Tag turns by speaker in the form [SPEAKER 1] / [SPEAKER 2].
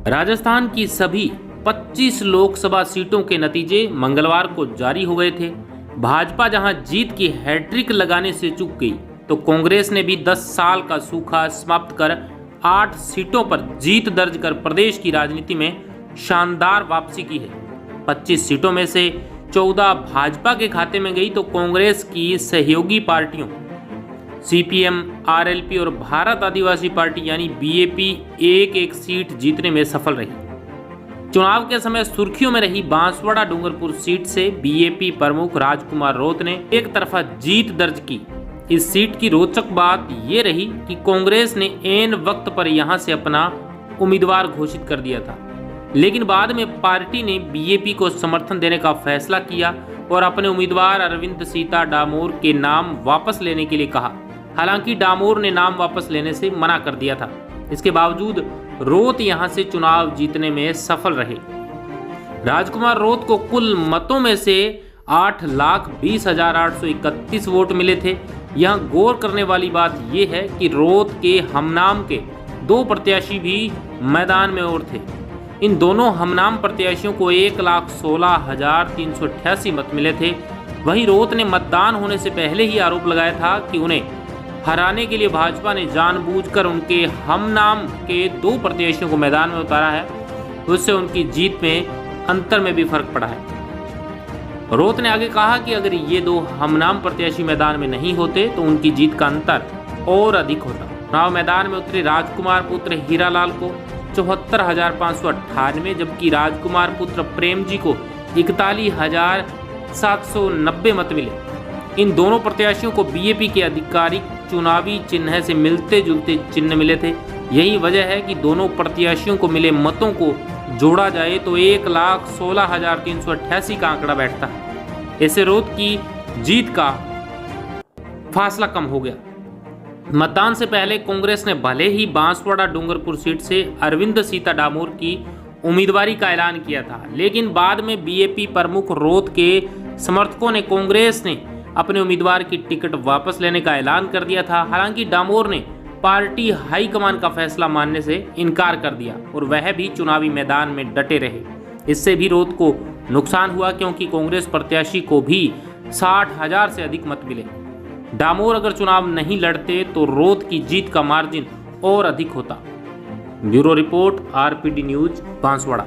[SPEAKER 1] राजस्थान की सभी 25 लोकसभा सीटों के नतीजे मंगलवार को जारी हो गए थे। भाजपा जहां जीत की हैट्रिक लगाने से चूक गई, तो कांग्रेस ने भी 10 साल का सूखा समाप्त कर 8 सीटों पर जीत दर्ज कर प्रदेश की राजनीति में शानदार वापसी की है। 25 सीटों में से 14 भाजपा के खाते में गई, तो कांग्रेस की सहयोगी पार्टियों सीपीएम, आरएलपी और भारत आदिवासी पार्टी यानी बीएपी एक एक सीट जीतने में सफल रही। चुनाव के समय सुर्खियों में रही बांसवाड़ा डूंगरपुर सीट से बीएपी प्रमुख राजकुमार रोत ने एक तरफा जीत दर्ज की। इस सीट की रोचक बात ये रही कि कांग्रेस ने ऐन वक्त पर यहां से अपना उम्मीदवार घोषित कर दिया था, लेकिन बाद में पार्टी ने बीएपी को समर्थन देने का फैसला किया और अपने उम्मीदवार अरविंद सीता डामोर के नाम वापस लेने के लिए कहा। हालांकि डामोर ने नाम वापस लेने से मना कर दिया था। इसके बावजूद रोत यहां से चुनाव जीतने में सफल रहे। राजकुमार रोत को कुल मतों में से 8,20,831 वोट मिले थे। यहां गौर करने वाली बात यह है कि रोत के हमनाम के 2 प्रत्याशी भी मैदान में और थे। इन दोनों हमनाम प्रत्याशियों को 1,16,388 मत मिले थे। वहीं रोत ने मतदान होने से पहले ही आरोप लगाया था कि उन्हें हराने के लिए भाजपा ने जानबूझकर उनके हमनाम के 2 प्रत्याशियों को मैदान में उतारा है। उससे उनकी जीत में अंतर में भी फर्क पड़ा है। रोत ने आगे कहा कि अगर ये 2 हमनाम प्रत्याशी मैदान में नहीं होते तो उनकी जीत का अंतर और अधिक होता। चुनाव मैदान में उतरे राजकुमार पुत्र हीरालाल को 74,598, जबकि राजकुमार पुत्र प्रेम जी को 41,790 मत मिले। इन दोनों प्रत्याशियों को बीएपी के आधिकारिक चुनावी चिन्ह से मिलते जुलते चिन्ह मिले थे। यही वजह है कि दोनों प्रत्याशियों को मिले मतों को जोड़ा जाए तो 1,16,388 का आंकड़ा बैठता है। ऐसे रोत की जीत का फासला कम हो गया। मतदान से पहले कांग्रेस ने भले ही बांसवाड़ा डूंगरपुर सीट से अरविंद सीता डामोर की उम्मीदवारी का ऐलान किया था, लेकिन बाद में बीएपी प्रमुख रोत के समर्थकों ने कांग्रेस ने अपने उम्मीदवार की टिकट वापस लेने का ऐलान कर दिया था। हालांकि डामोर ने पार्टी हाईकमान का फैसला मानने से इनकार कर दिया और वह भी चुनावी मैदान में डटे रहे। इससे भी रोत को नुकसान हुआ, क्योंकि कांग्रेस प्रत्याशी को भी 60,000 से अधिक मत मिले। डामोर अगर चुनाव नहीं लड़ते तो रोत की जीत का मार्जिन और अधिक होता। Bureau report, RPD news, Banswara.